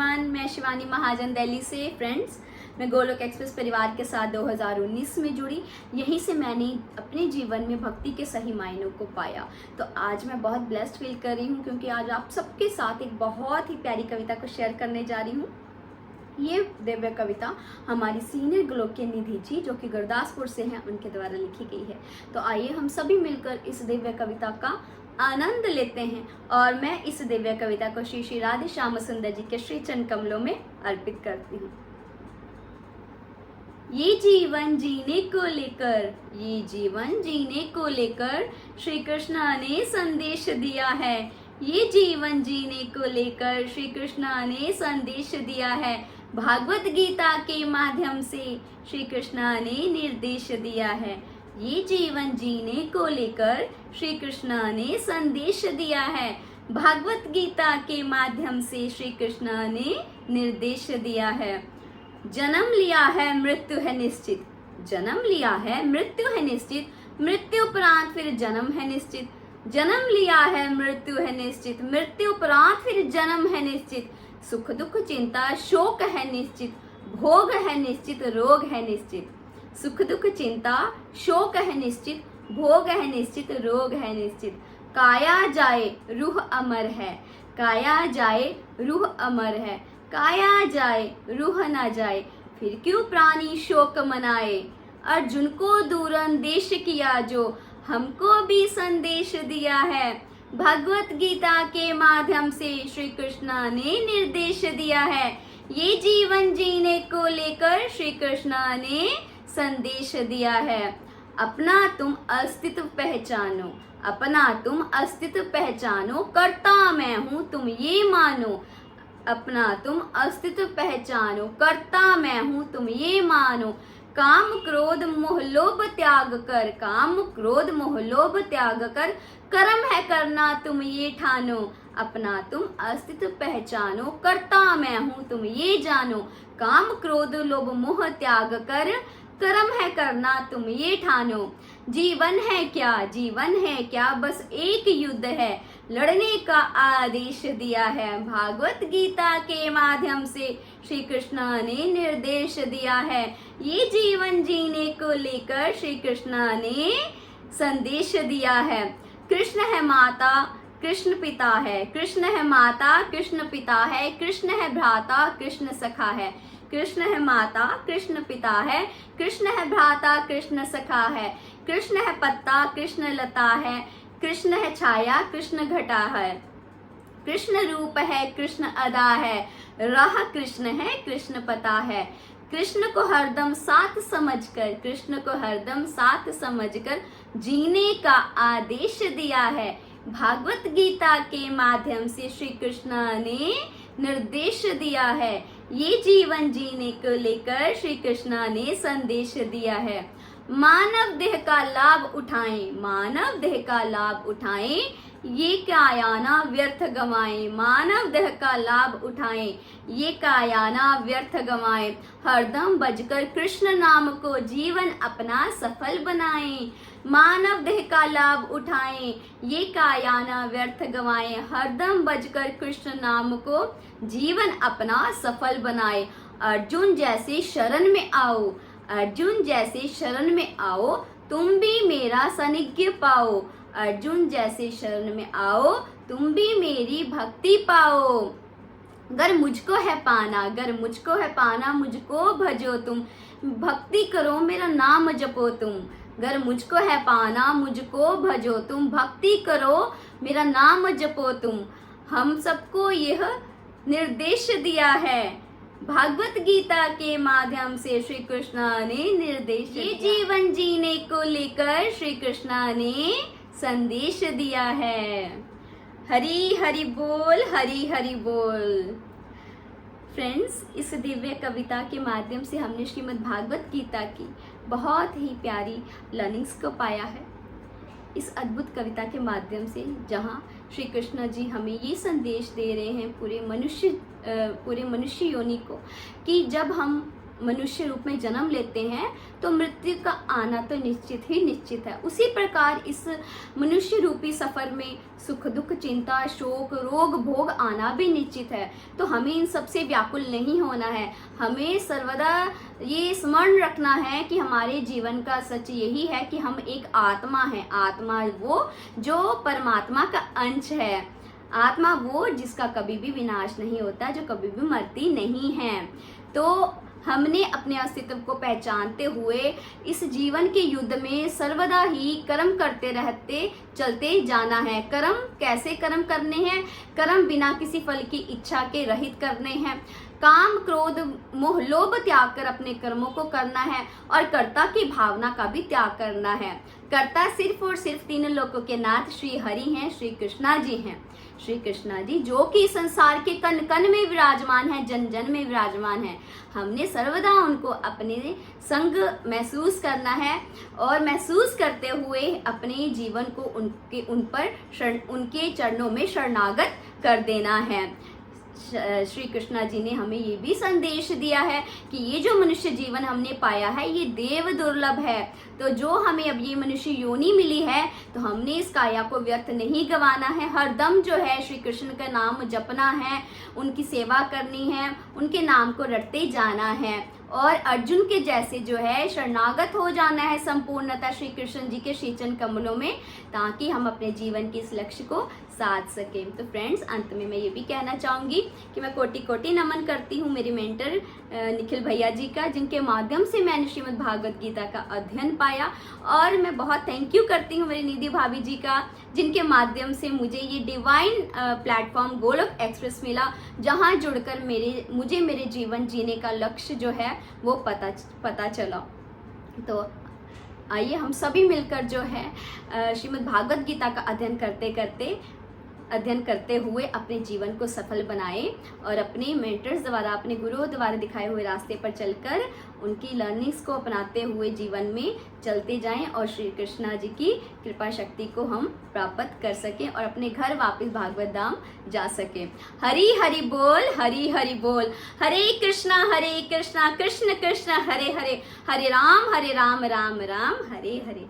Everyone, मैं शिवानी महाजन दिल्ली से। Friends, मैं गोलोक एक्सप्रेस परिवार के साथ 2019 में जुड़ी। यहीं से मैंने अपने जीवन में भक्ति के सही मायनों को पाया। तो आज मैं बहुत ब्लेस्ड फील कर रही हूँ क्योंकि आज आप सबके साथ एक बहुत ही प्यारी कविता को शेयर करने जा रही हूँ। ये दिव्य कविता हमारी सीनियर गोलोक के निधि जी, जो कि गुरदासपुर से हैं, उनके द्वारा लिखी गई है। तो आइए हम सभी मिलकर इस दिव्य कविता का आनंद लेते हैं। और मैं इस दिव्य कविता को श्री श्री राधे श्याम सुंदर जी के श्री चरण कमलों में अर्पित करती हूँ। ये जीवन जीने को लेकर, ये जीवन जीने को लेकर श्री कृष्ण ने संदेश दिया है। ये जीवन जीने को लेकर श्री कृष्ण ने संदेश दिया है। भागवत गीता के माध्यम से श्री कृष्ण ने निर्देश दिया है। ये जीवन जीने को लेकर श्री कृष्ण ने संदेश दिया है। भागवत गीता के माध्यम से श्री कृष्ण ने निर्देश दिया है। जन्म लिया है मृत्यु है निश्चित, जन्म लिया है मृत्यु है निश्चित, मृत्यु उपरांत फिर जन्म है निश्चित। जन्म लिया है मृत्यु है निश्चित, मृत्यु उपरांत फिर जन्म है निश्चित। सुख दुख चिंता शोक है निश्चित, भोग है निश्चित, रोग है निश्चित। सुख दुख चिंता शोक है निश्चित, भोग है निश्चित, रोग है निश्चित। काया जाए रूह अमर है, काया जाए रूह अमर है। काया जाए रूह न जाए, फिर क्यों प्राणी शोक मनाए। अर्जुन को दूरंदेश किया जो, हमको भी संदेश दिया है। भगवत गीता के माध्यम से श्री कृष्ण ने निर्देश दिया है। ये जीवन जीने को लेकर श्री कृष्ण ने संदेश दिया है। अपना तुम अस्तित्व पहचानो, अपना तुम अस्तित्व पहचानो, करता मैं हूँ तुम ये मानो। अपना तुम अस्तित्व पहचानो, करता मैं हूँ तुम ये मानो। काम क्रोध मोह लोभ त्याग कर, काम क्रोध मोह लोभ त्याग कर, कर्म है करना तुम ये ठानो। अपना तुम अस्तित्व पहचानो, करता मैं हूँ तुम ये जानो। काम क्रोध लोभ मोह त्याग कर, कर्म है करना तुम ये ठानो। जीवन है क्या, जीवन है क्या, बस एक युद्ध है, लड़ने का आदेश दिया है। भागवत गीता के माध्यम से श्री कृष्ण ने निर्देश दिया है। ये जीवन जीने को लेकर श्री कृष्ण ने संदेश दिया है। कृष्ण है माता, कृष्ण पिता है, कृष्ण है माता, कृष्ण पिता है, कृष्ण है भ्राता, कृष्ण सखा है। कृष्ण है माता, कृष्ण पिता है, कृष्ण है भ्राता, कृष्ण सखा है। कृष्ण है पत्ता, कृष्ण लता है, कृष्ण है छाया, कृष्ण घटा है। कृष्ण रूप है, कृष्ण अदा है, राह कृष्ण है, कृष्ण पता है। कृष्ण को हरदम साथ समझकर, कृष्ण को हरदम साथ समझकर जीने का आदेश दिया है। भागवत गीता के माध्यम से श्री कृष्ण ने निर्देश दिया है। ये जीवन जीने को लेकर श्री कृष्ण ने संदेश दिया है। मानव देह का लाभ उठाएं, मानव देह का लाभ उठाएं, ये कायाना व्यर्थ गवाएं। मानव देह का लाभ उठाएं, ये कायाना व्यर्थ गवाएं। हरदम बजकर कृष्ण नाम को जीवन अपना सफल बनाएं। मानव देह का लाभ उठाएं, ये कायाना व्यर्थ गवाएं। हरदम बजकर कृष्ण नाम को जीवन अपना सफल बनाए। अर्जुन जैसे शरण में आओ, अर्जुन जैसे शरण में आओ, तुम भी मेरा सानिध्य पाओ। अर्जुन जैसे शरण में आओ, तुम भी मेरी भक्ति पाओ। अगर मुझको है पाना, अगर मुझको है पाना, मुझको भजो तुम। भक्ति करो मेरा नाम जपो तुम। अगर मुझको है पाना, मुझको भजो तुम। भक्ति करो मेरा नाम जपो तुम। हम सबको यह निर्देश दिया है। भागवत गीता के माध्यम से श्री कृष्ण ने निर्देश, ये जीवन जीने को लेकर श्री कृष्ण ने संदेश दिया है। हरि हरि बोल, हरि हरि बोल। फ्रेंड्स, इस दिव्य कविता के माध्यम से हमने श्रीमद् भागवत गीता की बहुत ही प्यारी लर्निंग्स को पाया है। इस अद्भुत कविता के माध्यम से जहाँ श्री कृष्ण जी हमें ये संदेश दे रहे हैं पूरे मनुष्य योनि को, कि जब हम मनुष्य रूप में जन्म लेते हैं तो मृत्यु का आना तो निश्चित ही निश्चित है। उसी प्रकार इस मनुष्य रूपी सफर में सुख दुख चिंता शोक रोग भोग आना भी निश्चित है। तो हमें इन सबसे व्याकुल नहीं होना है। हमें सर्वदा ये स्मरण रखना है कि हमारे जीवन का सच यही है कि हम एक आत्मा है। आत्मा वो जो परमात्मा का अंश है, आत्मा वो जिसका कभी भी विनाश नहीं होता, जो कभी भी मरती नहीं है। तो हमने अपने अस्तित्व को पहचानते हुए इस जीवन के युद्ध में सर्वदा ही कर्म करते रहते चलते जाना है। कर्म कैसे कर्म करने हैं? कर्म बिना किसी फल की इच्छा के रहित करने हैं। काम क्रोध मोह लोभ त्याग कर अपने कर्मों को करना है और कर्ता की भावना का भी त्याग करना है। कर्ता सिर्फ और सिर्फ तीन लोकों के नाथ श्री हरि हैं, श्री कृष्णा जी हैं। श्री कृष्णा जी जो कि संसार के कण कण में विराजमान है, जन जन में विराजमान है। हमने सर्वदा उनको अपने संग महसूस करना है और महसूस करते हुए अपने जीवन को उनके चरणों में शरणागत कर देना है। श्री कृष्णा जी ने हमें ये भी संदेश दिया है कि ये जो मनुष्य जीवन हमने पाया है ये देव दुर्लभ है। तो जो हमें अब ये मनुष्य योनि मिली है तो हमने इस काया को व्यर्थ नहीं गंवाना है। हर दम जो है श्री कृष्ण का नाम जपना है, उनकी सेवा करनी है, उनके नाम को रटते जाना है और अर्जुन के जैसे जो है शरणागत हो जाना है संपूर्णतः श्री कृष्ण जी के श्रीचरण कमलों में, ताकि हम अपने जीवन के इस लक्ष्य को साध सकें। तो फ्रेंड्स, अंत में मैं ये भी कहना चाहूँगी कि मैं कोटि कोटि नमन करती हूँ मेरे मेंटर निखिल भैया जी का, जिनके माध्यम से मैंने श्रीमद् भागवत गीता का अध्ययन पाया। और मैं बहुत थैंक यू करती हूँ मेरी निधि भाभी जी का, जिनके माध्यम से मुझे ये डिवाइन प्लेटफॉर्म गोलोक एक्सप्रेस मिला, जहाँ जुड़कर मुझे मेरे जीवन जीने का लक्ष्य जो है वो पता चला। तो आइए हम सभी मिलकर जो है श्रीमद् भागवत गीता का अध्ययन करते हुए अपने जीवन को सफल बनाएं और अपने मेंटर्स द्वारा, अपने गुरुओं द्वारा दिखाए हुए रास्ते पर चलकर उनकी लर्निंग्स को अपनाते हुए जीवन में चलते जाएं और श्री कृष्णा जी की कृपा शक्ति को हम प्राप्त कर सकें और अपने घर वापस भागवत धाम जा सकें। हरि हरि बोल, हरि हरि बोल। हरे कृष्णा कृष्ण कृष्ण हरे हरे, हरे राम राम राम हरे हरे।